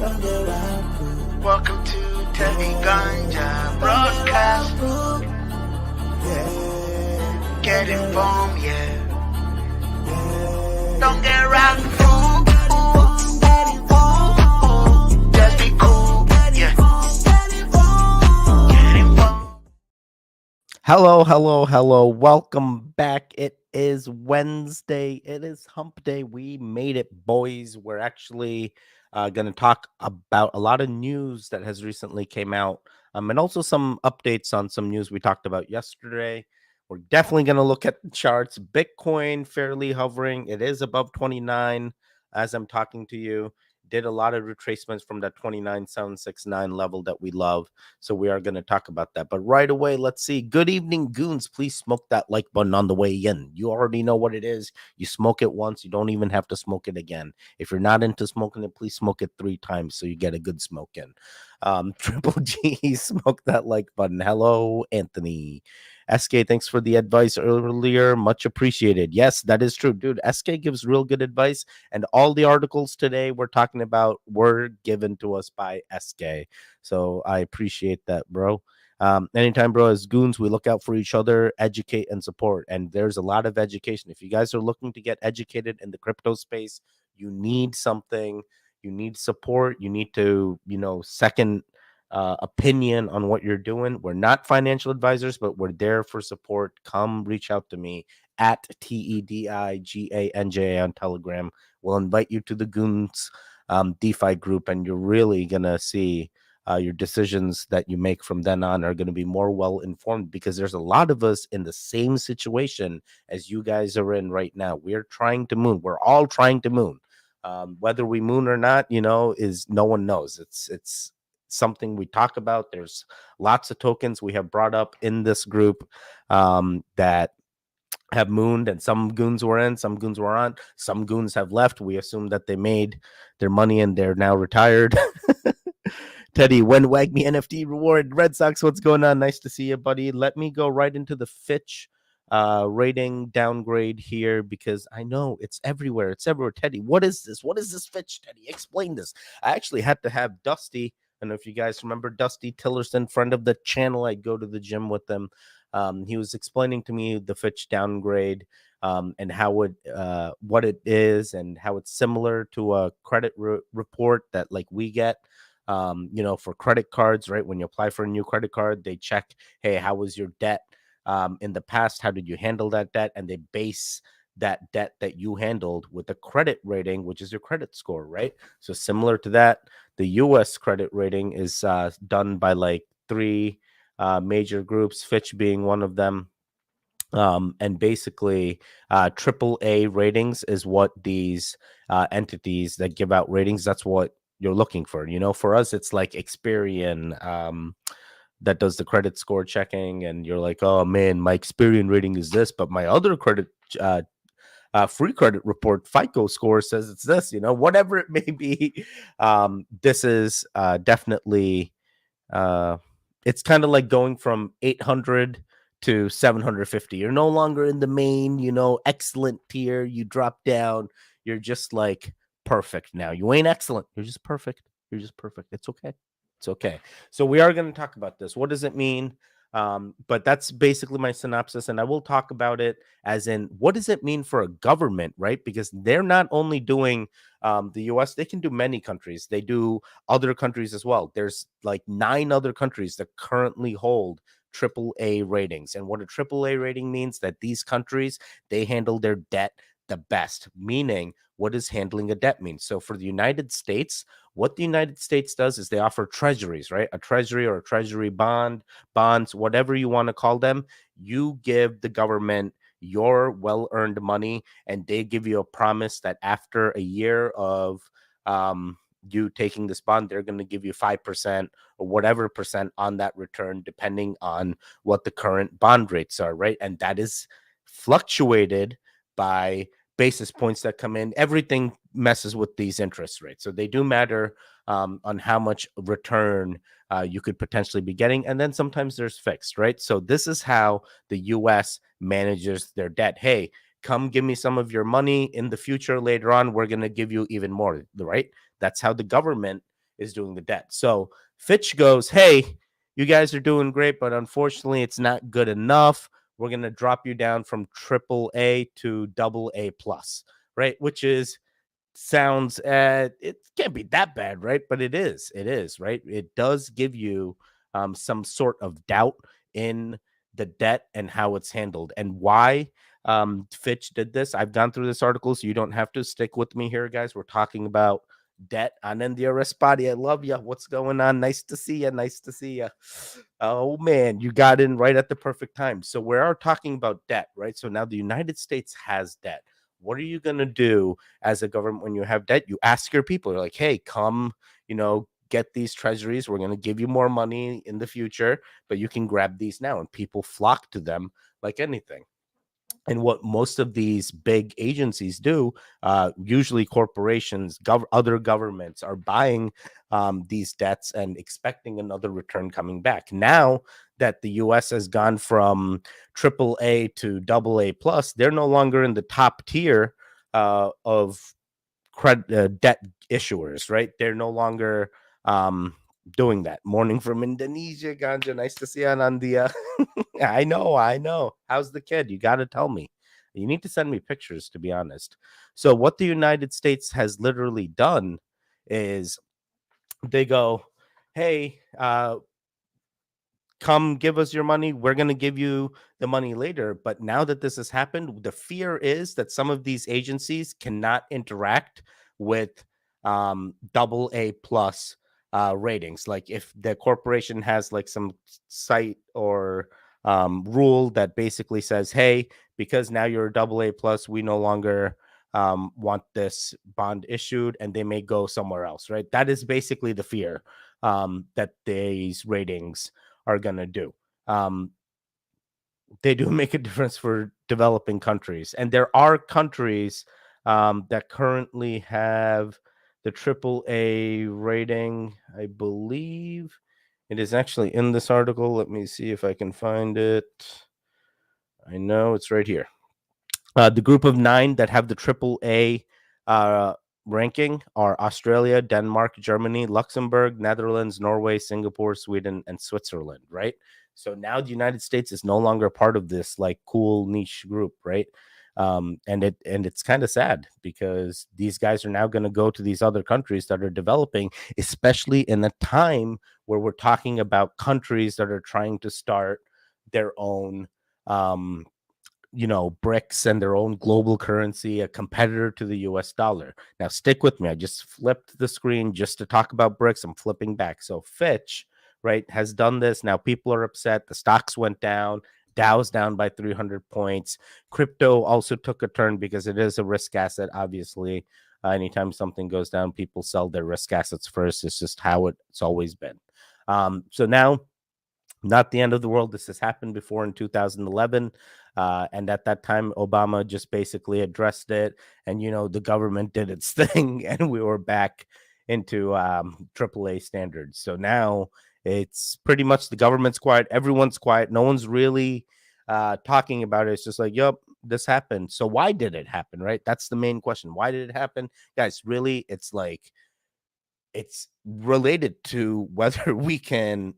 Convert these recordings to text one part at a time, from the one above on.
Welcome to Teddy Ganja Broadcast. Get informed, yeah. Don't get rock fool. Just be cool, yeah. Get informed. Hello. Welcome back. It is Wednesday. It is hump day. We made it, boys. We're actually going to talk about a lot of news that has recently came out and also some updates on some news we talked about yesterday. We're definitely going to look at the charts. Bitcoin fairly hovering. It is above 29 as I'm talking to you. Did a lot of retracements from that 29,769 level that we love. So we are going to talk about that. But right away, let's see. Good evening, goons. Please smoke that like button on the way in. You already know what it is. You smoke it once. You don't even have to smoke it again. If you're not into smoking it, please smoke it 3 times so you get a good smoke in. Triple G, smoke that like button. Hello, Anthony. SK, thanks for the advice earlier. Much appreciated. Yes, that is true, dude. SK gives real good advice, and all the articles today we're talking about were given to us by SK. So I appreciate that, bro. Anytime, bro, as goons, we look out for each other, educate and support. And there's a lot of education. If you guys are looking to get educated in the crypto space, you need something, you need support, you need to, second opinion on what you're doing. We're not financial advisors, but we're there for support. Come reach out to me at TEDIGANJA on Telegram. We'll invite you to the Goons DeFi group, and you're really going to see your decisions that you make from then on are going to be more well informed, because there's a lot of us in the same situation as you guys are in right now. We're trying to moon. We're all trying to moon. Whether we moon or not, is no one knows. It's something we talk about. There's lots of tokens we have brought up in this group that have mooned, and some goons were in, some goons were on, some goons have left. We assume that they made their money and they're now retired. Teddy, when Wag Me NFT reward, Red Sox, what's going on? Nice to see you, buddy. Let me go right into the Fitch rating downgrade here, because I know it's everywhere. It's everywhere. Teddy, what is this? What is this Fitch, Teddy? Explain this. I actually had to have Dusty. I don't know if you guys remember Dusty Tillerson, friend of the channel. I'd go to the gym with him. He was explaining to me the Fitch downgrade and how it, what it is, and how it's similar to a credit report that like we get. For credit cards, right? When you apply for a new credit card, they check, hey, how was your debt in the past? How did you handle that debt? And they base that debt that you handled with the credit rating, which is your credit score, right? So similar to that, the US credit rating is done by like 3 major groups, Fitch being one of them. And basically, AAA ratings is what these entities that give out ratings, that's what you're looking for. For us, it's like Experian that does the credit score checking, and you're like, oh man, my Experian rating is this, but my other credit free credit report FICO score says it's this, whatever it may be. This is definitely it's kind of like going from 800 to 750. You're no longer in the main, excellent tier. You drop down. You're just like perfect now. You ain't excellent. You're just perfect. You're just perfect. It's okay. It's okay. So we are going to talk about this. What does it mean? But that's basically my synopsis, and I will talk about it as in, what does it mean for a government, right? Because they're not only doing the US, they can do many countries. They do other countries as well. There's like 9 other countries that currently hold AAA ratings. And what a AAA rating means, that these countries, they handle their debt the best. Meaning, what does handling a debt mean? So for the United States, what the United States does is they offer treasuries, right? A treasury or a treasury bonds, whatever you want to call them. You give the government your well-earned money, and they give you a promise that after a year of you taking this bond, they're going to give you 5% or whatever percent on that return, depending on what the current bond rates are, right? And that is fluctuated by basis points that come in. Everything messes with these interest rates, so they do matter on how much return you could potentially be getting. And then sometimes there's fixed, right? So this is how the US manages their debt. Hey, come give me some of your money in the future. Later on, we're going to give you even more, right? That's how the government is doing the debt. So Fitch goes, hey, you guys are doing great, but unfortunately, it's not good enough. We're going to drop you down from triple A to double A plus, right? Which is sounds it can't be that bad, right? But it is, right? It does give you some sort of doubt in the debt and how it's handled and why Fitch did this. I've gone through this article, so you don't have to stick with me here, guys. We're talking about debt on India Respati. I love you. What's going on? Nice to see you. Nice to see you. Oh man, you got in right at the perfect time. So we are talking about debt, right? So now the United States has debt. What are you going to do as a government when you have debt? You ask your people, you're like, hey, come, get these treasuries. We're going to give you more money in the future, but you can grab these now. And people flock to them like anything. And what most of these big agencies do, usually corporations, other governments are buying these debts and expecting another return coming back. Now that the U.S. has gone from triple A to double A plus, they're no longer in the top tier of debt issuers, right? They're no longer doing that. Morning from Indonesia, Ganja. Nice to see you, Anandia. I know. How's the kid? You got to tell me. You need to send me pictures, to be honest. So, what the United States has literally done is they go, hey, come give us your money. We're going to give you the money later. But now that this has happened, the fear is that some of these agencies cannot interact with double A plus ratings. Like if the corporation has like some site or rule that basically says, hey, because now you're a double A plus, we no longer want this bond issued, and they may go somewhere else, right? That is basically the fear that these ratings are going to do. They do make a difference for developing countries. And there are countries that currently have the triple A rating. I believe it is actually in this article. Let me see if I can find it. I know it's right here. The group of 9 that have the triple A ranking are Australia, Denmark, Germany, Luxembourg, Netherlands, Norway, Singapore, Sweden, and Switzerland, right? So now the United States is no longer part of this like cool niche group, right? And it's kind of sad because these guys are now going to go to these other countries that are developing, especially in a time where we're talking about countries that are trying to start their own BRICS and their own global currency, a competitor to the US dollar. Now, stick with me. I just flipped the screen just to talk about BRICS. I'm flipping back. So Fitch, right, has done this. Now people are upset. The stocks went down. Dow's down by 300 points. Crypto also took a turn because it is a risk asset, obviously. Anytime something goes down, people sell their risk assets first. It's just how it's always been. So now, not the end of the world. This has happened before in 2011. And at that time, Obama just basically addressed it. And, the government did its thing and we were back into AAA standards. So now it's pretty much the government's quiet. Everyone's quiet. No one's really talking about it. It's just like, yep, this happened. So why did it happen, right? That's the main question. Why did it happen? Guys, really, it's related to whether we can,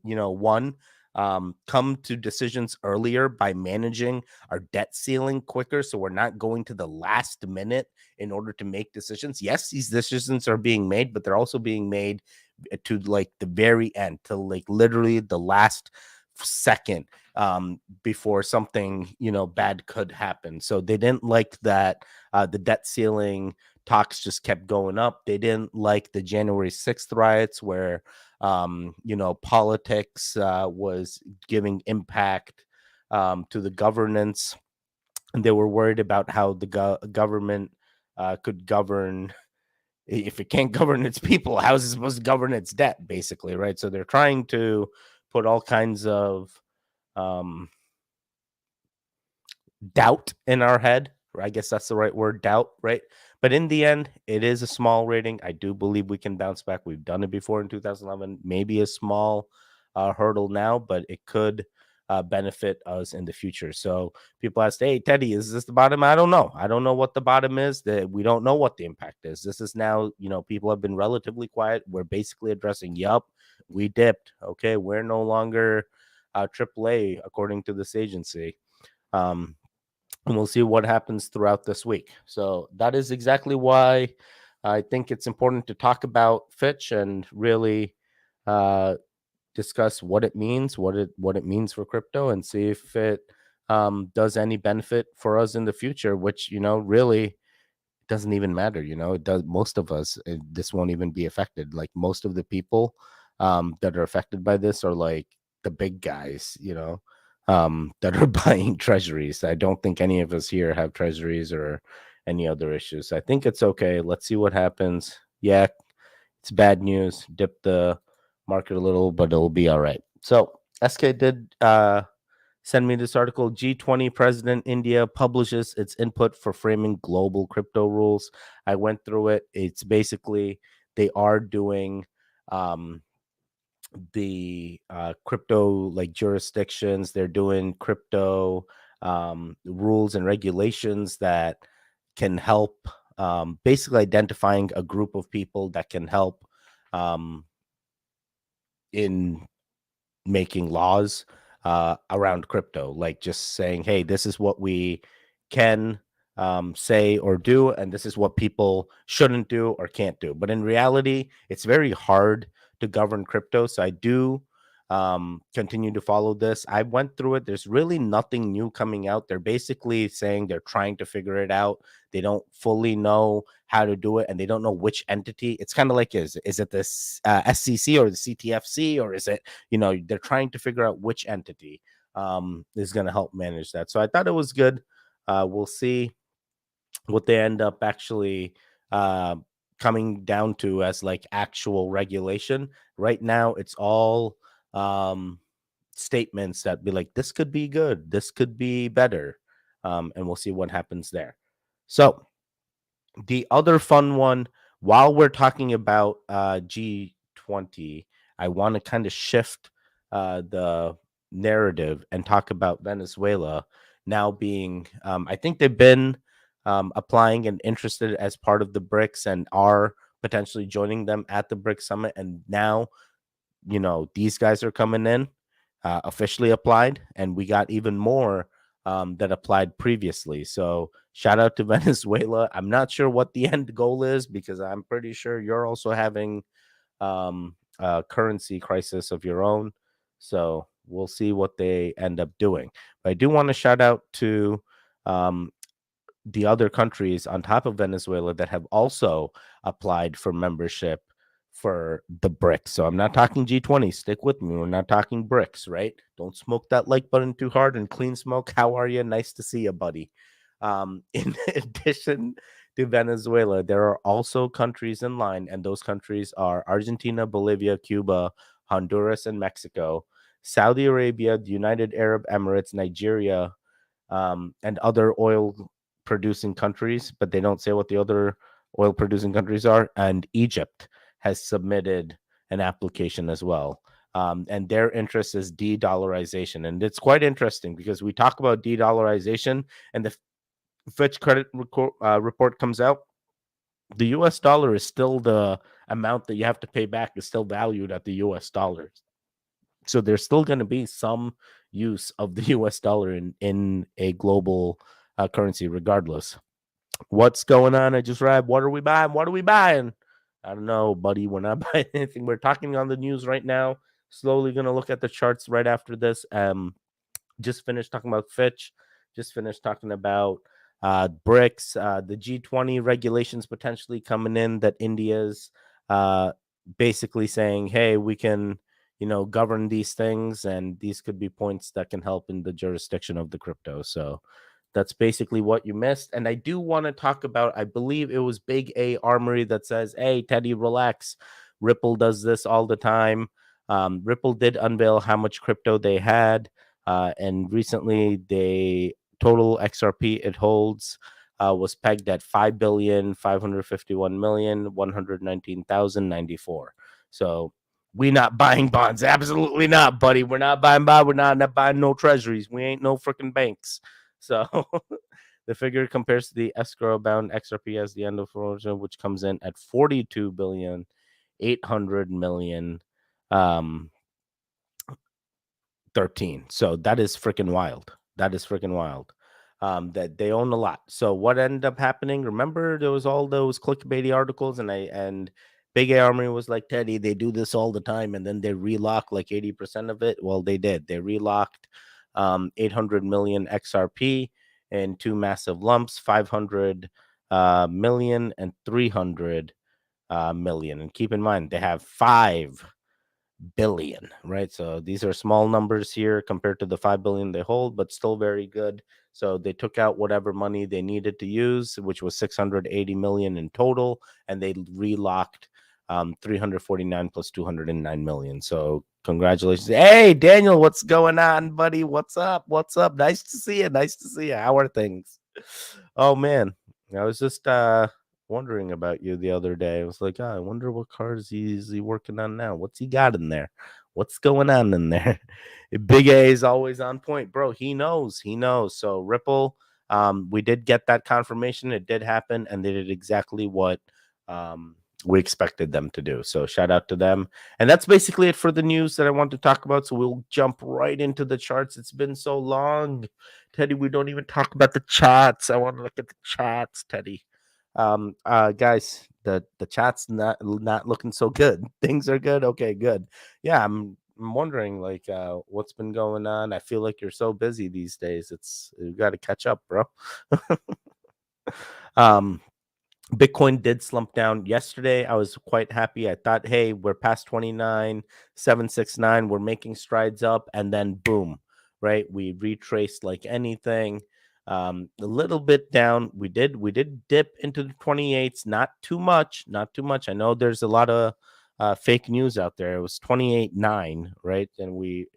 come to decisions earlier by managing our debt ceiling quicker. So we're not going to the last minute in order to make decisions. Yes, these decisions are being made, but they're also being made to like the very end, to like literally the last second before something, bad could happen. So they didn't like that the debt ceiling talks just kept going up. They didn't like the January 6th riots where politics was giving impact to the governance, and they were worried about how the government could govern. If it can't govern its people, how is it supposed to govern its debt, basically, right? So they're trying to put all kinds of um, doubt in our head. I guess that's the right word, doubt, right? But in the end, it is a small rating. I do believe we can bounce back. We've done it before in 2011. Maybe a small hurdle now, but it could benefit us in the future. So people ask, hey, Teddy, is this the bottom? I don't know. I don't know what the bottom is. That we don't know what the impact is. This is now, people have been relatively quiet. We're basically addressing, yup, we dipped. Okay, we're no longer AAA according to this agency. Um, and we'll see what happens throughout this week. So that is exactly why I think it's important to talk about Fitch and really uh, discuss what it means, what it means for crypto, and see if it does any benefit for us in the future. Which really doesn't even matter. It does. Most of us, this won't even be affected. Like most of the people that are affected by this are like the big guys. That are buying treasuries. I don't think any of us here have treasuries or any other issues. I think it's okay. Let's see what happens. Yeah, it's bad news. Dip the market a little, but it'll be all right. So SK did send me this article. G20 President India publishes its input for framing global crypto rules. I went through it. It's basically they are doing the crypto like jurisdictions. They're doing crypto rules and regulations that can help, basically identifying a group of people that can help um, in making laws around crypto, like just saying, hey, this is what we can say or do, and this is what people shouldn't do or can't do. But in reality, it's very hard to govern crypto. So I do continue to follow this. I went through it. There's really nothing new coming out. They're basically saying they're trying to figure it out. They don't fully know how to do it, and they don't know which entity. It's kind of like, is it this SCC or the CTFC, or is it, they're trying to figure out which entity is going to help manage that. So I thought it was good. We'll see what they end up actually uh, coming down to as like actual regulation. Right now, it's all statements that be like, this could be good, this could be better, and we'll see what happens there. So the other fun one, while we're talking about G20, I want to kind of shift the narrative and talk about Venezuela now being, I think they've been applying and interested as part of the BRICS and are potentially joining them at the BRICS summit. And now, these guys are coming in, officially applied, and we got even more that applied previously. So shout out to Venezuela. I'm not sure what the end goal is, because I'm pretty sure you're also having a currency crisis of your own. So we'll see what they end up doing. But I do want to shout out to um, the other countries on top of Venezuela that have also applied for membership for the BRICS. So I'm not talking G20. Stick with me. We're not talking BRICS, right? Don't smoke that like button too hard. And Clean Smoke, how are you? Nice to see you, buddy. In addition to Venezuela, there are also countries in line, and those countries are Argentina, Bolivia, Cuba, Honduras, and Mexico, Saudi Arabia, the United Arab Emirates, Nigeria, and other oil producing countries, but they don't say what the other oil producing countries are. And Egypt has submitted an application as well. And their interest is de-dollarization. And it's quite interesting because we talk about de-dollarization, and the Fitch credit report comes out. The US dollar is still the amount that you have to pay back is still valued at the US dollar. So there's still going to be some use of the US dollar in a global currency, regardless. What's going on? I just read, what are we buying? What are we buying? I don't know, buddy. We're not buying anything. We're talking on the news right now. Slowly going to look at the charts right after this. Just finished talking about Fitch. Just finished talking about BRICS, the G20 regulations potentially coming in that India's basically saying, hey, we can, govern these things, and these could be points that can help in the jurisdiction of the crypto. So that's basically what you missed. And I do want to talk about, I believe it was Big A Armory that says, hey, Teddy, relax. Ripple does this all the time. Ripple did unveil how much crypto they had. And recently, the total XRP it holds was pegged at 5,551,119,094. So We not buying bonds. Absolutely not, buddy. We're not buying bonds. We're not buying no treasuries. We ain't no freaking banks. So the figure compares to the escrow bound XRP as the end of frozen, which comes in at 42 billion 800 million 13. So that is freaking wild. That is freaking wild. That they own a lot. So what ended up happening? Remember, there was all those clickbaity articles, and Big A Armory was like, Teddy, they do this all the time, and then they relock like 80% of it. Well, they did. They relocked 800 million XRP in two massive lumps, 500 million and 300 million. And keep in mind, they have 5 billion, right? So these are small numbers here compared to the 5 billion they hold, but still very good. So they took out whatever money they needed to use, which was 680 million in total, and they relocked 349 plus 209 million. So congratulations. Hey, Daniel, what's going on, buddy? What's up? What's up? Nice to see you. Nice to see you. How are things? Oh, man. I was just wondering about you the other day. I was like, I wonder what cars is he working on now? What's he got in there? What's going on in there? Big A is always on point, bro. He knows. He knows. So Ripple, we did get that confirmation. It did happen, and they did exactly what we expected them to do. So shout out to them. And that's basically it for the news that I want to talk about. So we'll jump right into the charts. It's been so long, Teddy. We don't even talk about the charts. I want to look at the charts, Teddy. Guys, the chat's not looking so good. Things are good. Okay, good. Yeah, I'm wondering like what's been going on. I feel like you're so busy these days. It's you got to catch up, bro. um Bitcoin did slump down yesterday. I was quite happy. I thought, hey, we're past 29,769. We're making strides up, and then boom, right? We retraced like anything. A little bit down. We did dip into the 28s, not too much, not too much. I know there's a lot of fake news out there. It was 28.9, right? And we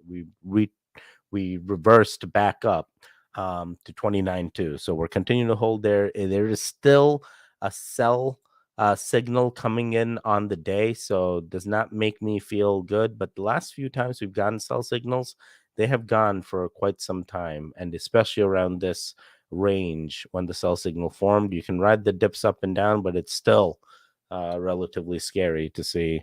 reversed back up to 29.2. So we're continuing to hold there. There is still a sell signal coming in on the day, so does not make me feel good. But the last few times we've gotten sell signals, they have gone for quite some time, and especially around this range when the sell signal formed. You can ride the dips up and down, but it's still relatively scary to see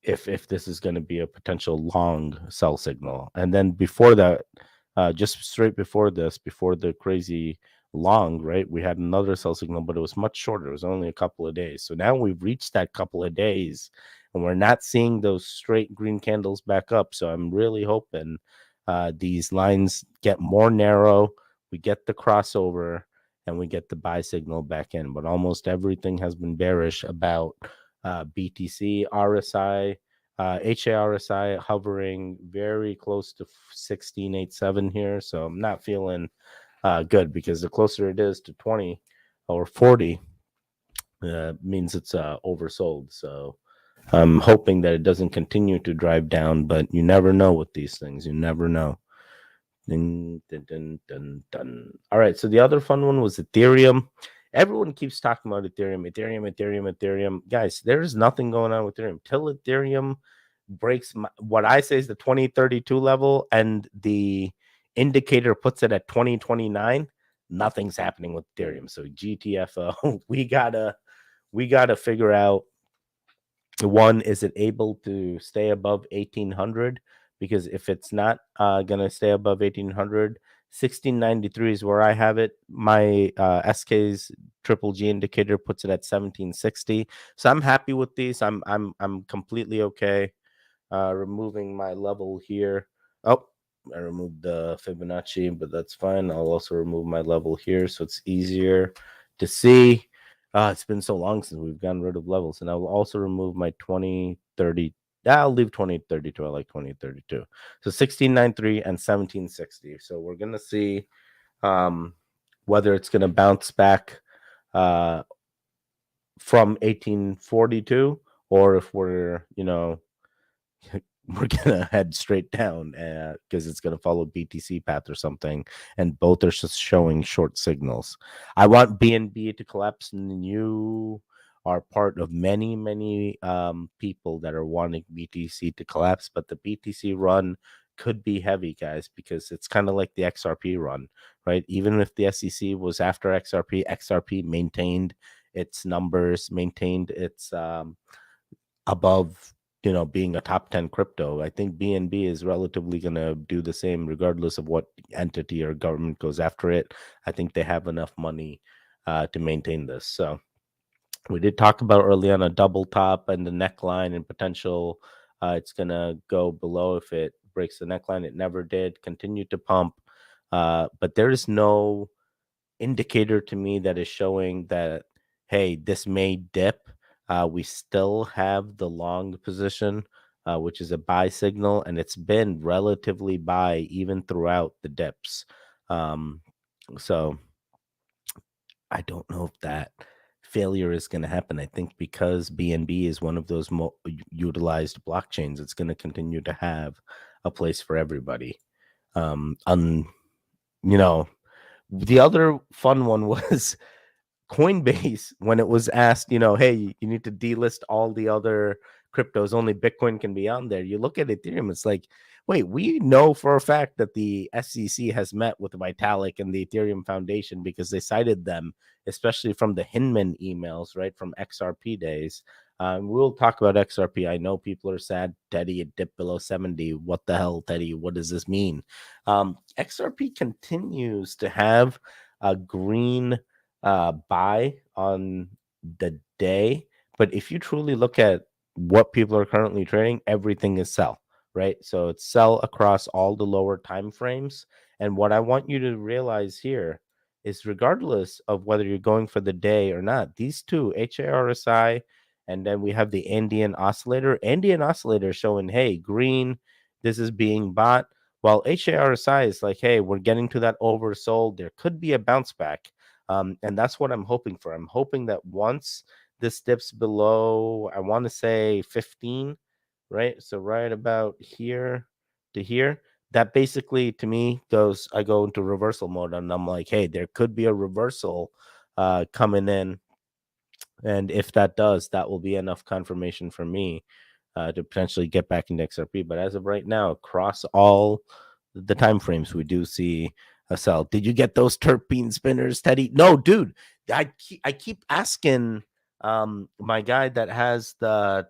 if this is going to be a potential long sell signal. And then before that, just straight before this, before the crazy long, right, we had another sell signal, but it was much shorter. It was only a couple of days. So now we've reached that couple of days, and we're not seeing those straight green candles back up. So I'm really hoping these lines get more narrow, we get the crossover, and we get the buy signal back in. But almost everything has been bearish about BTC, RSI, HARSI hovering very close to 1687 here. So I'm not feeling good, because the closer it is to 20 or 40, means it's oversold. So I'm hoping that it doesn't continue to drive down, but you never know with these things. You never know. Dun, dun, dun, dun, dun. All right. So the other fun one was Ethereum. Everyone keeps talking about Ethereum. Guys, there's nothing going on with Ethereum till Ethereum breaks what I say is the 2032 level, and the indicator puts it at 2029. Nothing's happening with Ethereum. So GTFO, we gotta figure out, one, is it able to stay above 1800? Because if it's not gonna stay above 1800, 1693 is where I have it. My SK's triple G indicator puts it at 1760. So I'm happy with these. I'm completely okay removing my level here. Oh, I removed the Fibonacci, but that's fine. I'll also remove my level here so it's easier to see. It's been so long since we've gotten rid of levels. And I will also remove my 2030. I'll leave 2032. I like 2032. So 1693 and 1760. So we're going to see whether it's going to bounce back from 1842, or if we're, we're gonna head straight down because it's gonna follow BTC path or something, and both are just showing short signals. I want BNB to collapse, and you are part of many people that are wanting BTC to collapse. But the BTC run could be heavy, guys, because it's kind of like the XRP run, right? Even if the SEC was after XRP maintained its numbers, maintained its above, being a top 10 crypto. I think BNB is relatively going to do the same regardless of what entity or government goes after it. I think they have enough money to maintain this. So we did talk about early on a double top and the neckline and potential. It's going to go below if it breaks the neckline. It never did. Continue to pump. But there is no indicator to me that is showing that, hey, this may dip. We still have the long position, which is a buy signal, and it's been relatively buy even throughout the dips. So I don't know if that failure is going to happen. I think because BNB is one of those utilized blockchains, it's going to continue to have a place for everybody. On the other fun one was Coinbase when it was asked, hey, you need to delist all the other cryptos, only Bitcoin can be on there. You look at Ethereum, it's like, wait, we know for a fact that the SEC has met with Vitalik and the Ethereum Foundation because they cited them, especially from the Hinman emails, right, from XRP days. We'll talk about XRP. I know people are sad. Teddy, it dipped below 70. What the hell, Teddy? What does this mean? XRP continues to have a green buy on the day. But if you truly look at what people are currently trading, everything is sell, right? So it's sell across all the lower time frames. And what I want you to realize here is regardless of whether you're going for the day or not, these two, HARSI, and then we have the Andean Oscillator. Andean Oscillator showing, hey, green, this is being bought. While HARSI is like, hey, we're getting to that oversold. There could be a bounce back. And that's what I'm hoping for. I'm hoping that once this dips below, I want to say 15, right? So right about here to here, that basically to me I go into reversal mode and I'm like, hey, there could be a reversal coming in. And if that does, that will be enough confirmation for me to potentially get back into XRP. But as of right now, across all the time frames, we do see a sell. Did you get those terpene spinners, Teddy? No, dude. I keep asking my guy that has the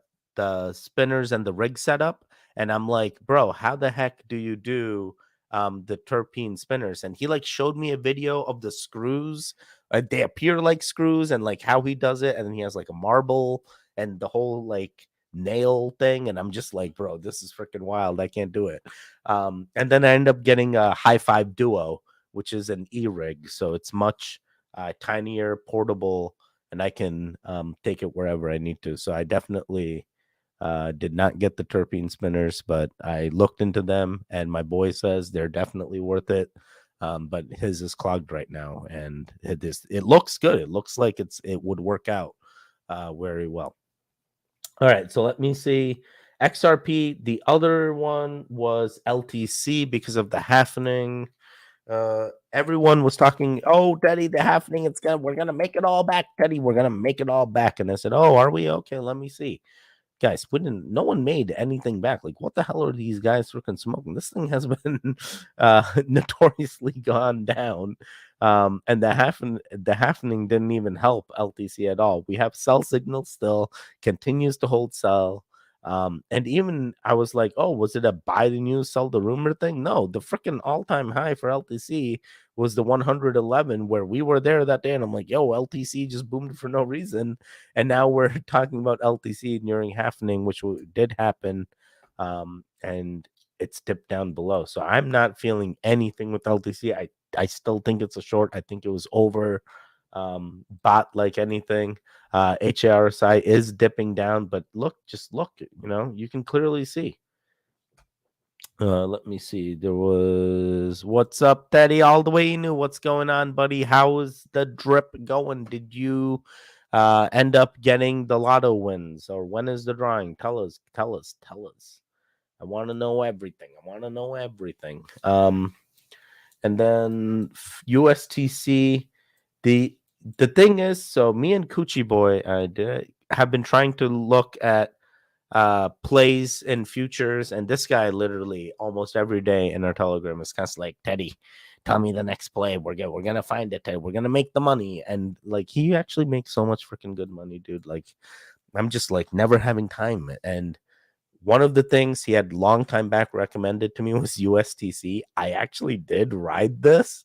spinners and the rig setup, and I'm like, bro, how the heck do you do the terpene spinners? And he like showed me a video of the screws. They appear like screws and like how he does it, and then he has like a marble and the whole like nail thing, and I'm just like, bro, this is freaking wild. I can't do it. And then I end up getting a High Five Duo, which is an e-rig, so it's much tinier, portable, and I can take it wherever I need to. So I definitely did not get the terpene spinners, but I looked into them, and my boy says they're definitely worth it. But his is clogged right now, and it looks good. It looks like it would work out very well. All right, so let me see. XRP, the other one was LTC because of the halvening. Everyone was talking, oh, Teddy, the halvening, we're gonna make it all back, Teddy. We're gonna make it all back. And I said, oh, are we? Okay, let me see. Guys, no one made anything back. Like, what the hell are these guys freaking smoking? This thing has been notoriously gone down. And the halvening didn't even help LTC at all. We have sell signal still, continues to hold sell. And even I was like, oh, was it a buy the news, sell the rumor thing? No, the freaking all-time high for LTC was the 111 where we were there that day. And I'm like, yo, LTC just boomed for no reason. And now we're talking about LTC nearing halvening, which did happen. And it's dipped down below. So I'm not feeling anything with LTC. I still think it's a short. I think it was over bought like anything. HARSI is dipping down, but just look, you can clearly see. Let me see. There was what's up, Teddy? All the way new. What's going on, buddy? How is the drip going? Did you end up getting the lotto wins, or when is the drawing? Tell us. I want to know everything. And then USTC, the thing is, so me and Coochie Boy have been trying to look at plays and futures, and this guy literally almost every day in our Telegram is kind of like, Teddy, tell me the next play. We're gonna find it, Teddy. We're gonna make the money. And like, he actually makes so much freaking good money, dude. Like, I'm just like never having time. And one of the things he had long time back recommended to me was USTC. I actually did ride this.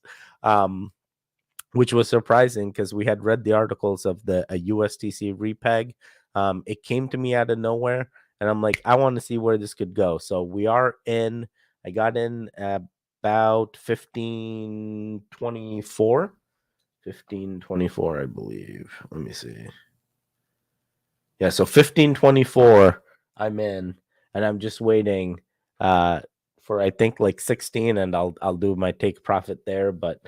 Which was surprising because we had read the articles of the USTC repeg. It came to me out of nowhere, and I'm like, I want to see where this could go. So we are in. I got in about 1524, 1524, I believe. Let me see. Yeah, so 1524, I'm in, and I'm just waiting for I think like 16, and I'll do my take profit there, but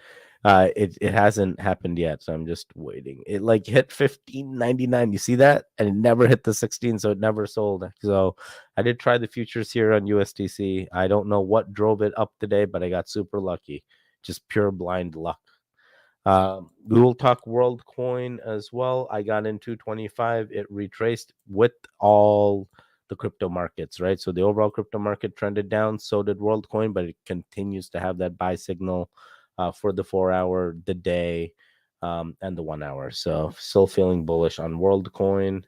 it hasn't happened yet, so I'm just waiting. It like hit 1599. You see that? And it never hit the 16, so it never sold. So I did try the futures here on USDC. I don't know what drove it up today, but I got super lucky. Just pure blind luck. We will talk World Coin as well. I got in 225. It retraced with all the crypto markets, right? So the overall crypto market trended down. So did World Coin, but it continues to have that buy signal for the 4 hour, the day, and the 1 hour. So still feeling bullish on World Coin.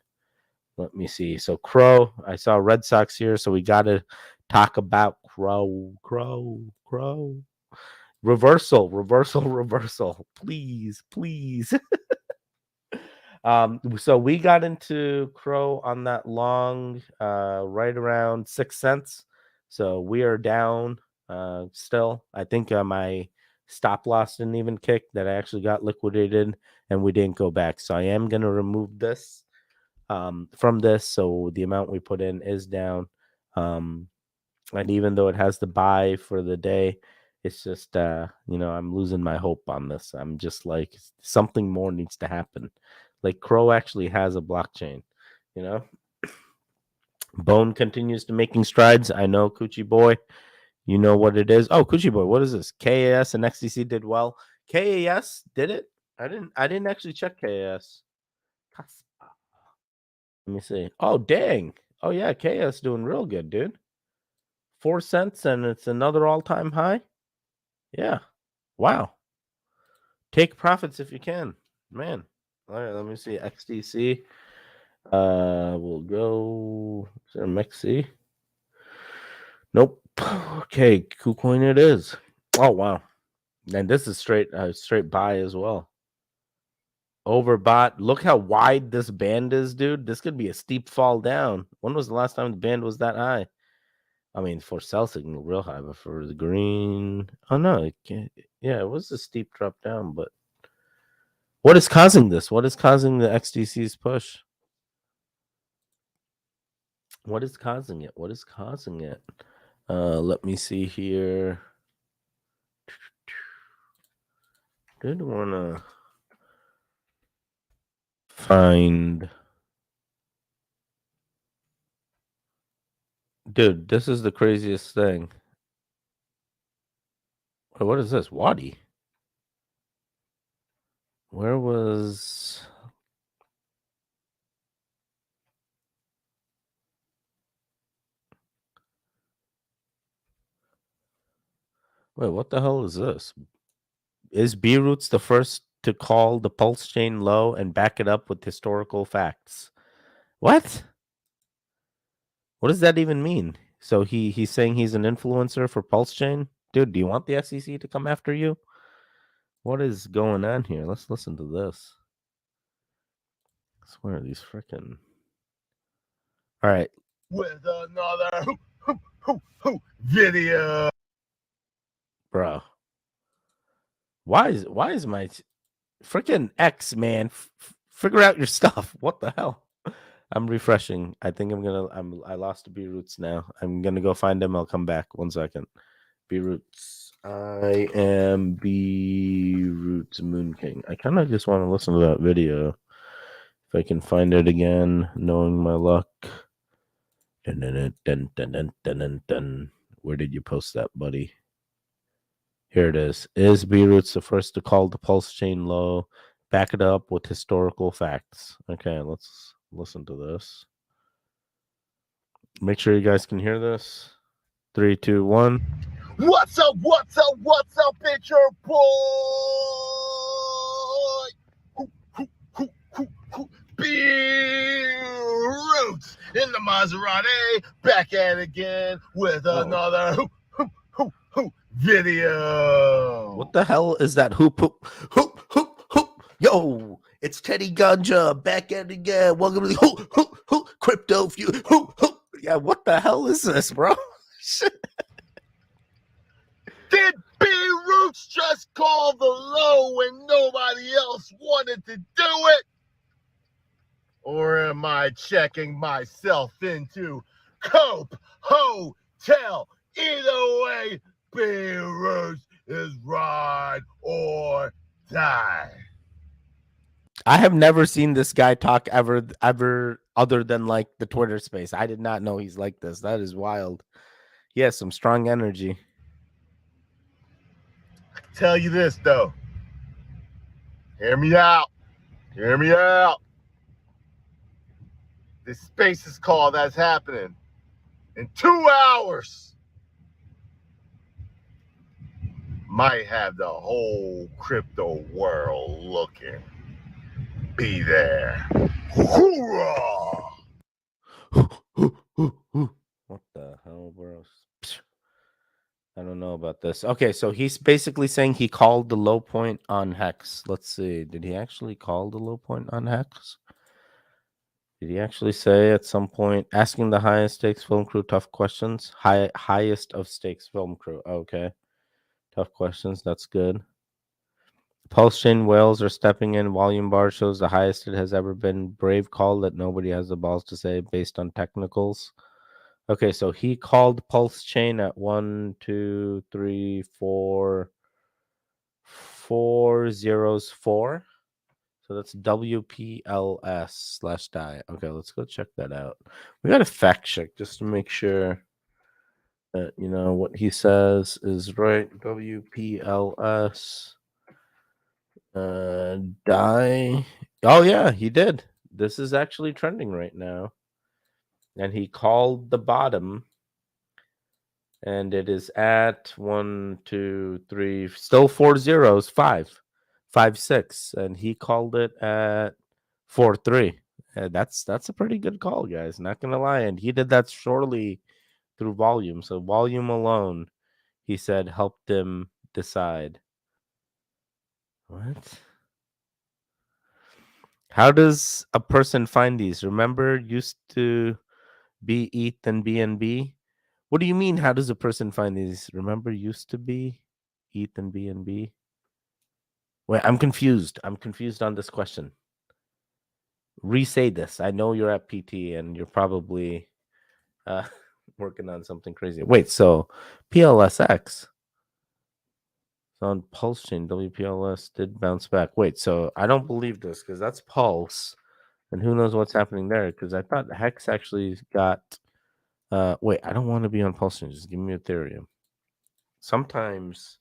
Let me see. So Crow, I saw Red Sox here. So we got to talk about Crow. Reversal. Please. So we got into Crow on that long, right around 6 cents. So we are down still. I think my stop loss didn't even kick, that I actually got liquidated, and we didn't go back. So I am gonna remove this from this. So the amount we put in is down. And even though it has the buy for the day, it's just I'm losing my hope on this. I'm just like, something more needs to happen. Like, Crow actually has a blockchain, you know. Bone continues to making strides. I know, Coochie Boy, you know what it is. Oh, Coochie Boy, what is this? KAS and XDC did well. KAS did it. I didn't actually check KAS. Let me see. Oh, dang. Oh yeah, KAS doing real good, dude. 4 cents, and it's another all-time high. Yeah. Wow. Take profits if you can, man. All right, let me see. XDC. We'll go. Is there Mexi? Nope. Okay, KuCoin it is. Oh wow. And this is straight buy as well. Overbought. Look how wide this band is, dude. This could be a steep fall down. When was the last time the band was that high? I mean, for sell signal, real high, but for the green, oh no, it can't. Yeah, it was a steep drop down, but what is causing this? What is causing the XDC's push? What is causing it? What is causing it? Let me see here. Did wanna find, dude, this is the craziest thing. Wait, what is this? Wadi? Where was? Wait, what the hell is this? Is B Roots the first to call the pulse chain low and back it up with historical facts? What? What does that even mean? So he's saying he's an influencer for pulse chain? Dude, do you want the SEC to come after you? What is going on here? Let's listen to this. I swear, these freaking. All right. With another video. Bro. Why is my freaking X, man? Figure out your stuff. What the hell? I'm refreshing. I think I lost to B Roots now. I'm gonna go find him. I'll come back. 1 second. B Roots. I am B Roots Moon King. I kind of just want to listen to that video. If I can find it again, knowing my luck. Dun. Where did you post that, buddy? Here it is. Is B Roots the first to call the pulse chain low? back it up with historical facts. Okay, let's listen to this. Make sure you guys can hear this. 3, 2, 1. What's up, it's your boy! Roots in the Maserati, back at it again with another video. What the hell is that? Hoop, hoop, hoop, hoop, hoop. Yo, it's Teddy Ganja back at it again. Welcome to the hoop, hoop, hoop, crypto view. Hoop, hoop. Yeah, what the hell is this, bro? Did B Roots just call the low when nobody else wanted to do it? Or am I checking myself into Cope Hotel? Either way, B Roots is ride or die. I have never seen this guy talk ever other than like the Twitter space. I did not know he's like this. That is wild. He has some strong energy. Tell you this though. Hear me out. Hear me out. This spaces call that's happening in 2 hours might have the whole crypto world looking. Be there. Hoorah! What the hell, bro? I don't know about this. Okay, so he's basically saying he called the low point on Hex. Let's see. Did he actually call the low point on Hex? Did he actually say at some point, asking the highest stakes film crew tough questions? Highest of stakes film crew. Okay. Tough questions. That's good. Pulse chain whales are stepping in. Volume bar shows the highest it has ever been. Brave call that nobody has the balls to say based on technicals. Okay, so he called pulse chain at 1, 2, 3, 4, 4 zeros 4. So that's WPLS/die. Okay, let's go check that out. We got to fact check just to make sure that what he says is right. WPLS die. Oh yeah, he did. This is actually trending right now. And he called the bottom, and it is at 1, 2, 3, still 4 zeros, 5, 5, 6, and he called it at 4, 3. That's a pretty good call, guys. Not gonna lie, and he did that shortly through volume. So volume alone, he said, helped him decide. What? How does a person find these? Remember, used to be ETH and BNB. What do you mean? How does a person find these? Remember, used to be ETH and BNB. Wait, I'm confused. I'm confused on this question. Re-say this. I know you're at PT and you're probably working on something crazy. Wait, so PLSX on Pulse Chain, WPLS did bounce back. Wait, so I don't believe this because that's Pulse, and who knows what's happening there? Because I thought Hex actually got. Wait, I don't want to be on Pulse Chain. Just give me Ethereum. Sometimes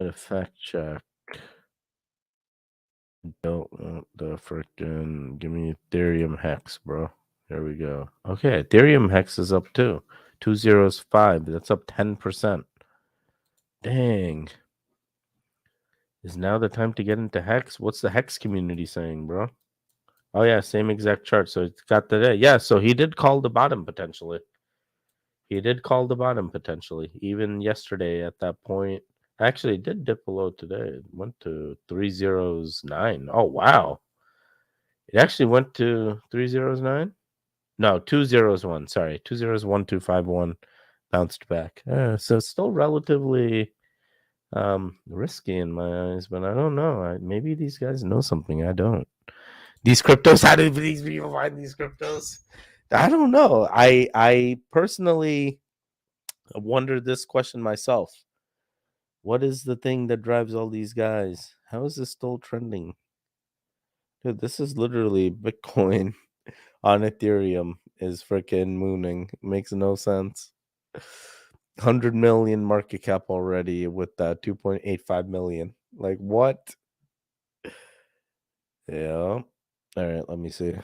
a fact check. Don't want the freaking. Give me Ethereum Hex, bro. There we go. Okay, Ethereum Hex is up too. 205. That's up 10%. Dang. Is now the time to get into Hex? What's the Hex community saying, bro? Oh yeah, same exact chart. So it's got the yeah. So he did call the bottom potentially. He did call the bottom potentially. Even yesterday at that point, actually it did dip below today. It went to 309. Oh wow. It actually went to 309. No, 201. Sorry, 201.251 bounced back. So it's still relatively risky in my eyes, but I don't know. Maybe these guys know something I don't. These cryptos, how do these people find these cryptos? I don't know. I personally wonder this question myself. What is the thing that drives all these guys? How is this still trending? Dude, this is literally Bitcoin on Ethereum is freaking mooning. It makes no sense. 100 million market cap already with 2.85 million. Like what? Yeah. All right, let me see.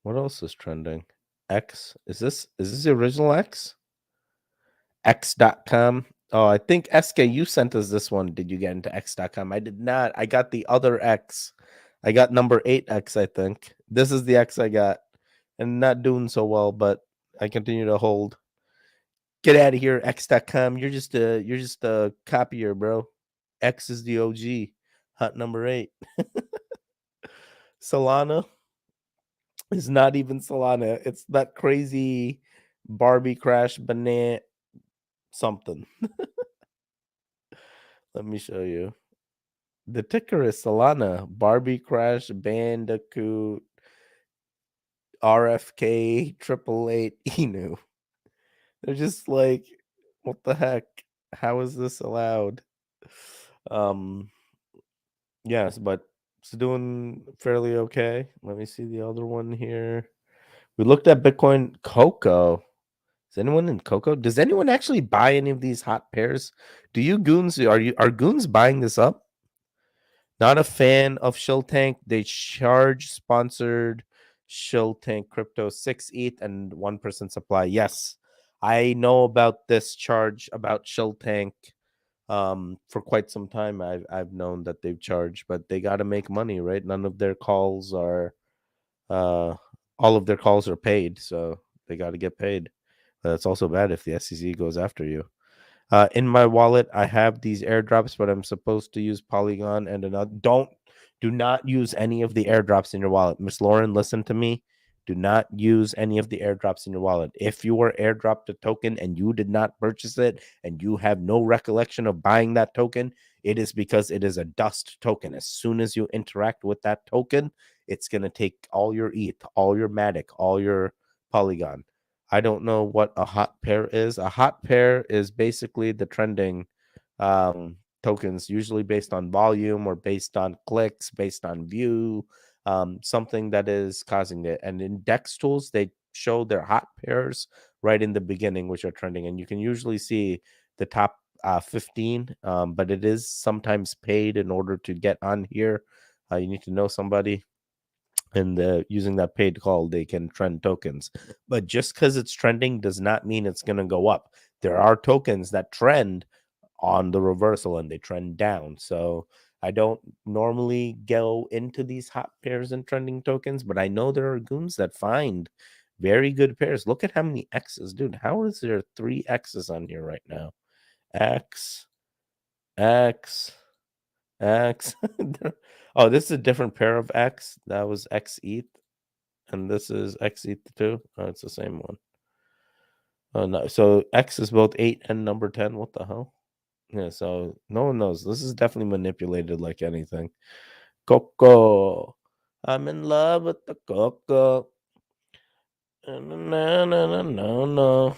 What else is trending? X. Is this the original X? X.com. Oh, I think SK, you sent us this one. Did you get into X.com? I did not. I got the other X. I got number 8X, I think. This is the X I got. And not doing so well, but I continue to hold. Get out of here, X.com. You're just a copier, bro. X is the OG. Hot number 8. Solana is not even Solana. It's that crazy Barbie crash banana something. Let me show you. The ticker is Solana. Barbie crash Bandicoot RFK 888 Inu. They're just like, what the heck? How is this allowed? Yes, but it's doing fairly okay. Let me see the other one here. We looked at Bitcoin Coco. Is anyone in Coco? Does anyone actually buy any of these hot pairs? Do you goons are goons buying this up? Not a fan of Shill Tank. They charge sponsored Shill Tank crypto 6 ETH and 1% supply. Yes, I know about this charge about Shill Tank for quite some time. I've known that they've charged, but they got to make money, right? None of their calls are all of their calls are paid, so they got to get paid. That's also bad if the SEC goes after you. In my wallet, I have these airdrops, but I'm supposed to use Polygon and another. Do not use any of the airdrops in your wallet. Miss Lauren, listen to me. Do not use any of the airdrops in your wallet. If you were airdropped a token and you did not purchase it and you have no recollection of buying that token, it is because it is a dust token. As soon as you interact with that token, it's going to take all your ETH, all your Matic, all your Polygon. I don't know what a hot pair is. A hot pair is basically the trending tokens, usually based on volume or based on clicks, based on view, something that is causing it. And in DEX tools, they show their hot pairs right in the beginning, which are trending. And you can usually see the top 15, but it is sometimes paid in order to get on here. You need to know somebody. And using that paid call, they can trend tokens. But just because it's trending does not mean it's going to go up. There are tokens that trend on the reversal and they trend down. So I don't normally go into these hot pairs and trending tokens, but I know there are goons that find very good pairs. Look at how many X's, dude. How is there 3 X's on here right now? X, X, X. Oh, this is a different pair of X. That was X ETH. And this is X ETH too. Oh, it's the same one. Oh no. So X is both 8 and number 10. What the hell? Yeah, so no one knows. This is definitely manipulated like anything. Coco. I'm in love with the Coco. No, no, no, no, no.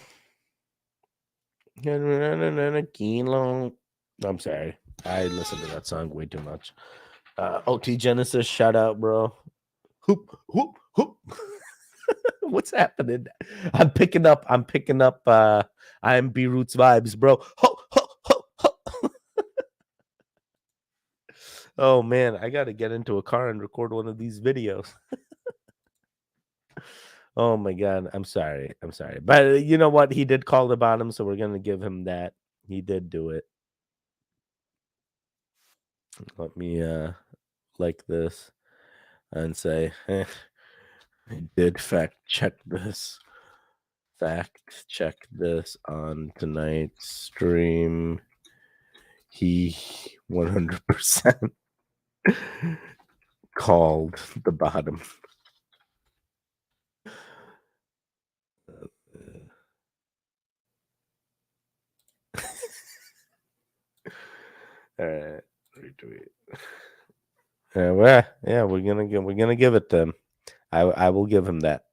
I'm sorry. I listened to that song way too much. OT Genesis, shout out, bro. Hoop, hoop, hoop. What's happening? I'm picking up I'm B Roots vibes, bro. Ho, ho, ho, ho. Oh man, I gotta get into a car and record one of these videos. Oh my god, I'm sorry. But you know what? He did call the bottom, so we're gonna give him that. He did do it. Let me like this and say, I did fact check this. Fact check this on tonight's stream. He 100% called the bottom. All right, retweet. Well, yeah, we're gonna give it to him. I will give him that.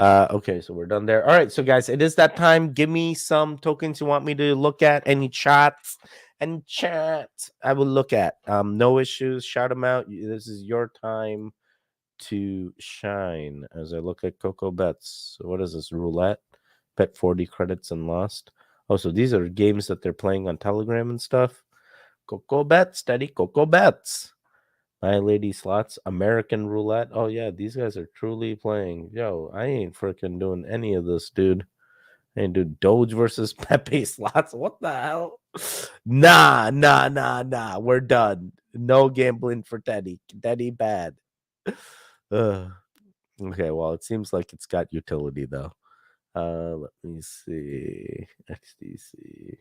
Okay, so we're done there. All right, so guys, it is that time. Give me some tokens you want me to look at. Any chats? Any chats I will look at. No issues. Shout them out. This is your time to shine. As I look at Coco Bets. So what is this? Roulette. Bet 40 credits and lost. Oh, so these are games that they're playing on Telegram and stuff. Coco Bets, steady Coco Bets. My Lady Slots, American Roulette. Oh yeah, these guys are truly playing. Yo, I ain't freaking doing any of this, dude. I ain't do Doge versus Pepe Slots. What the hell? Nah. We're done. No gambling for Teddy. Teddy bad. Ugh. Okay, well, it seems like it's got utility though. Let me see. XDC.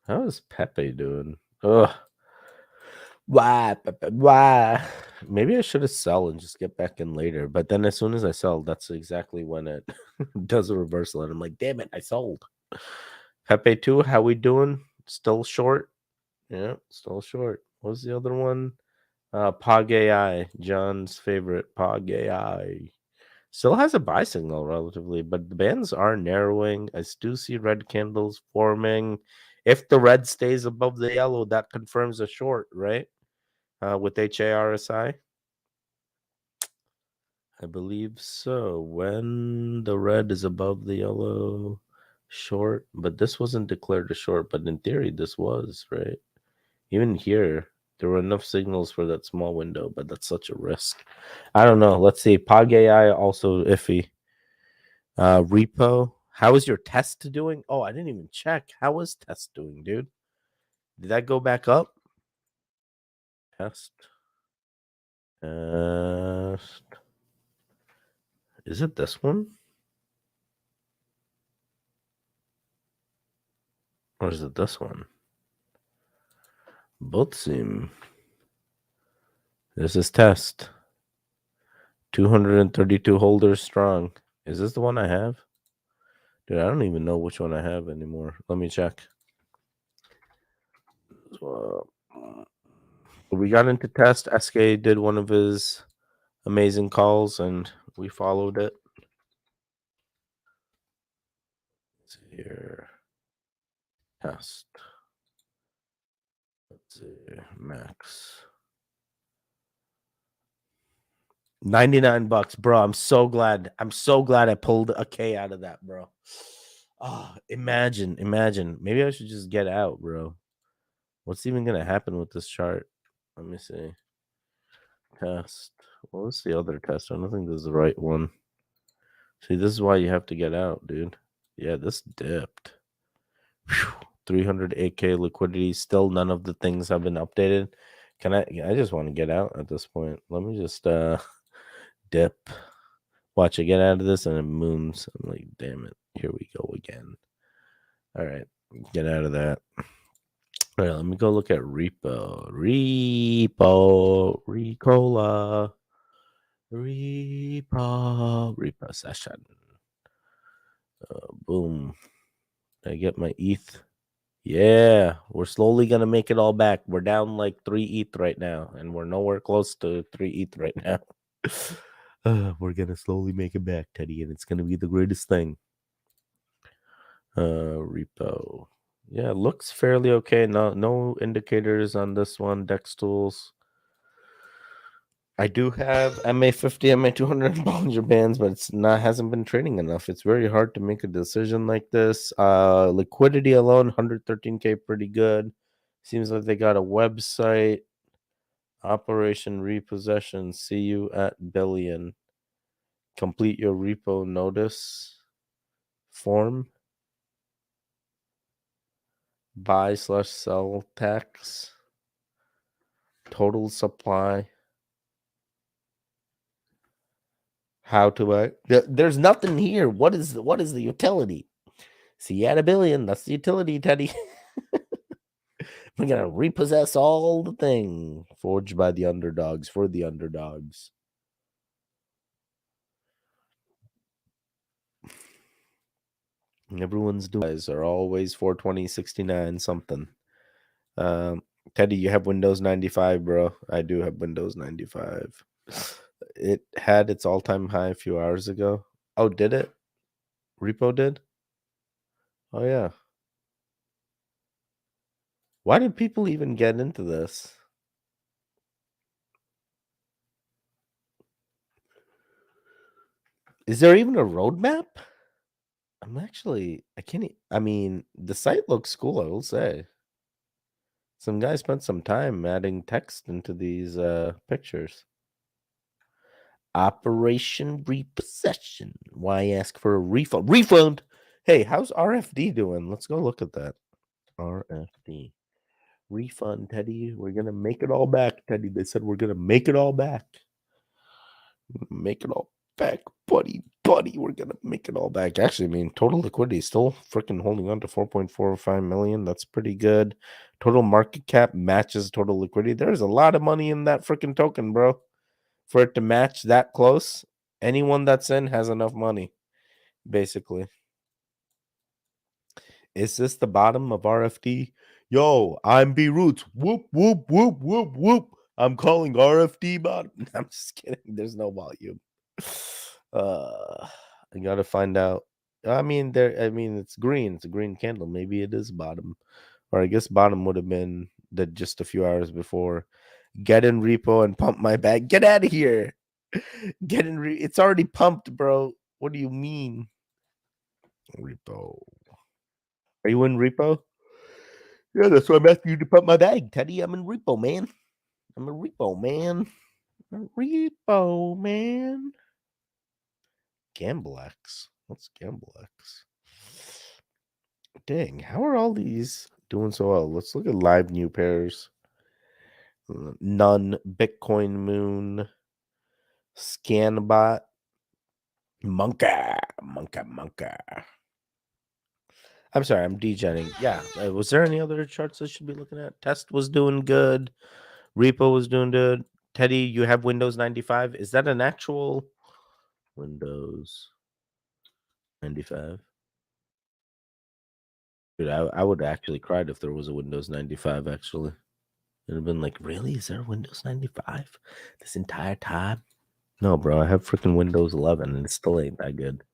How is Pepe doing? Ugh. Why? Why? Maybe I should have sell and just get back in later. But then as soon as I sell, that's exactly when it does a reversal. And I'm like, damn it, I sold. Pepe 2, how we doing? Still short? Yeah, still short. What was the other one? Pog AI, John's favorite Pog AI. Still has a buy signal relatively, but the bands are narrowing. I do see red candles forming. If the red stays above the yellow, that confirms a short, right? With HARSI? I believe so. When the red is above the yellow, short. But this wasn't declared a short, but in theory, this was, right? Even here, there were enough signals for that small window, but that's such a risk. I don't know. Let's see. Pog AI also iffy. Repo. How is your test doing? Oh, I didn't even check. How was test doing, dude? Did that go back up? Test. Test. Is it this one? Or is it this one? Both seem. This is test. 232 holders strong. Is this the one I have? Dude, I don't even know which one I have anymore. Let me check. We got into test. SK did one of his amazing calls and we followed it. Let's see here. Test. Let's see. Max. 99 bucks, bro. I'm so glad I pulled a K out of that, bro. Oh, imagine. Maybe I should just get out, bro. What's even gonna happen with this chart? Let me see. Test. What was the other test? I don't think this is the right one. See, this is why you have to get out, dude. Yeah, this dipped. 308K liquidity. Still none of the things have been updated. I just want to get out at this point. Let me just dip. Watch it get out of this and it moons. I'm like, damn it. Here we go again. All right. Get out of that. All right, let me go look at Repo. Ricola. Repossession. Boom. I get my ETH. Yeah, we're slowly gonna make it all back. We're down like 3 ETH right now, and we're nowhere close to 3 ETH right now. We're gonna slowly make it back, Teddy, and it's gonna be the greatest thing. Repo. Yeah, looks fairly okay. No indicators on this one. Dex tools. I do have MA50, MA200 Bollinger Bands, but hasn't been trading enough. It's very hard to make a decision like this. Liquidity alone, 113K, pretty good. Seems like they got a website. Operation Repossession. See you at billion. Complete your repo notice form. Buy/sell tax. Total supply. How to buy? There's nothing here. What is the utility? See you at a billion. That's the utility, Teddy. We're gonna repossess all the thing forged by the underdogs for the underdogs. Everyone's doing guys are always 420, 69, something. Teddy, you have Windows 95, bro. I do have Windows 95. It had its all-time high a few hours ago. Oh, did it? Repo did? Oh, yeah. Why did people even get into this? Is there even a roadmap? I mean, the site looks cool, I will say. Some guy spent some time adding text into these pictures. Operation Repossession. Why ask for a refund? Refund! Hey, how's RFD doing? Let's go look at that. RFD. Refund, Teddy. We're going to make it all back, Teddy. They said we're going to make it all back. Make it all back, buddy. We're going to make it all back. Actually, I mean, total liquidity is still freaking holding on to 4.45 million. That's pretty good. Total market cap matches total liquidity. There's a lot of money in that freaking token, bro. For it to match that close, anyone that's in has enough money, basically. Is this the bottom of RFD? Yo, I'm B Roots. Whoop, whoop, whoop, whoop, whoop. I'm calling RFD bottom. I'm just kidding. There's no volume. I gotta find out. I mean, it's green. It's a green candle. Maybe it is bottom. Or I guess bottom would have been that just a few hours before. Get in repo and pump my bag. Get out of here. Get in it's already pumped, bro. What do you mean? Repo. Are you in repo? Yeah, that's why I'm asking you to pump my bag, Teddy. I'm in repo, man. I'm a repo, man. Repo, man. Gamblex. What's Gamblex? Dang, how are all these doing so well? Let's look at live new pairs. None, Bitcoin Moon, Scanbot, Monka. I'm sorry, I'm degenning. Yeah, was there any other charts I should be looking at? Test was doing good. Repo was doing good. Teddy, you have Windows 95. Is that an actual Windows 95? Dude, I would actually cried if there was a Windows 95, actually. It'd have been like, really? Is there a Windows 95 this entire time? No, bro, I have freaking Windows 11 and it still ain't that good.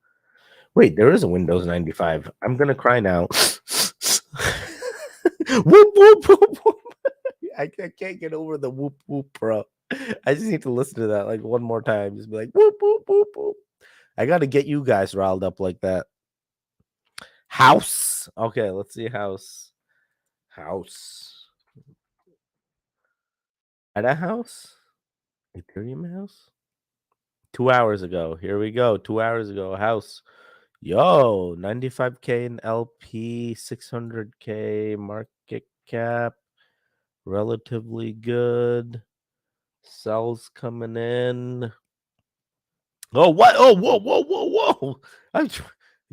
Wait, there is a Windows 95. I'm gonna cry now. Whoop, whoop, whoop, whoop. I can't get over the whoop, whoop, bro. I just need to listen to that like one more time. Just be like, whoop, whoop, whoop, whoop. I got to get you guys riled up like that. House. Okay, let's see house. At a house? Ethereum house? 2 hours ago. Here we go. 2 hours ago. House. Yo, 95K in LP, 600K market cap. Relatively good. Sells coming in. Oh, what? Oh, whoa. I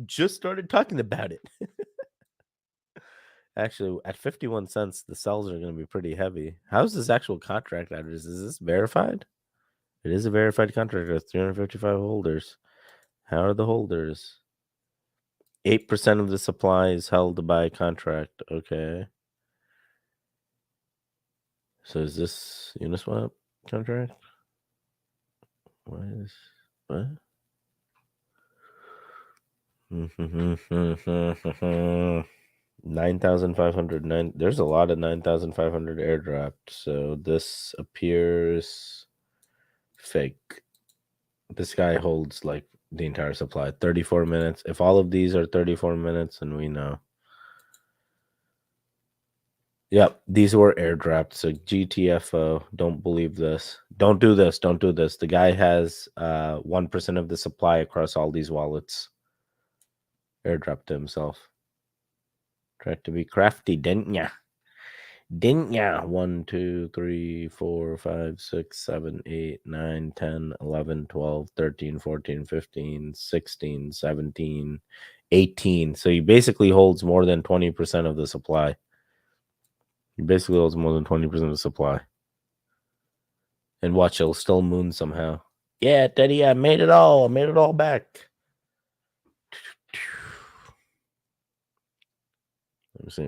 just started talking about it. Actually, at 51 cents, the sells are going to be pretty heavy. How's this actual contract address? Is this verified? It is a verified contract with 355 holders. How are the holders? 8% of the supply is held by contract. Okay. So is this Uniswap contract? What? 9,509. There's a lot of 9,500 airdropped. So this appears fake. This guy holds like the entire supply. 34 minutes. If all of these are 34 minutes, then we know. Yep, these were airdropped. So GTFO, don't believe this. Don't do this. The guy has 1% of the supply across all these wallets. Airdropped to himself. Tried to be crafty, didn't ya? 1, 2, 3, 4, 5, 6, 7, 8, 9, 10, 11, 12, 13, 14, 15, 16, 17, 18. So he basically holds more than 20% of the supply. He basically holds more than 20% of the supply. And watch, he'll still moon somehow. Yeah, Teddy, I made it all. I made it all back.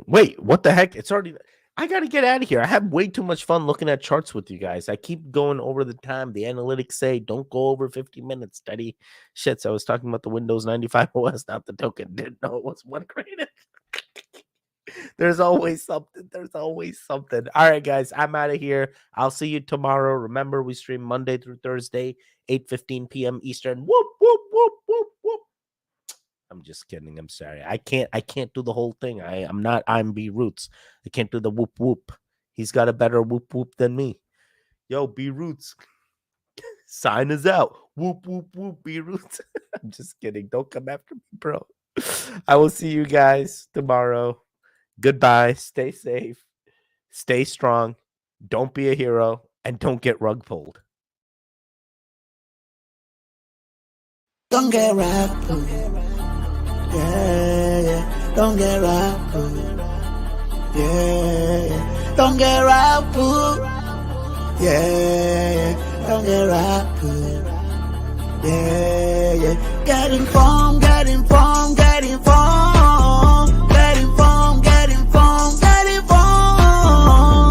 Wait, what the heck? It's already... I got to get out of here. I have way too much fun looking at charts with you guys. I keep going over the time. The analytics say don't go over 50 minutes, Teddy. Shit, so I was talking about the Windows 95 OS, not the token. Didn't know it was one created. There's always something. All right, guys, I'm out of here. I'll see you tomorrow. Remember, we stream Monday through Thursday, 8:15 p.m. Eastern. Whoop, whoop, whoop, whoop, whoop. I'm just kidding. I'm sorry. I can't do the whole thing. I'm B Roots. I can't do the whoop, whoop. He's got a better whoop whoop than me. Yo, B Roots, sign us out. Whoop whoop whoop, B Roots. I'm just kidding. Don't come after me, bro. I will see you guys tomorrow. Goodbye. Stay safe. Stay strong. Don't be a hero, and don't get rug pulled. Don't get rug pulled. Yeah, yeah. Don't get rug pulled. Yeah, yeah. Don't get rug pulled. Yeah, yeah. Don't get rug pulled. Yeah, yeah. Get informed, get informed.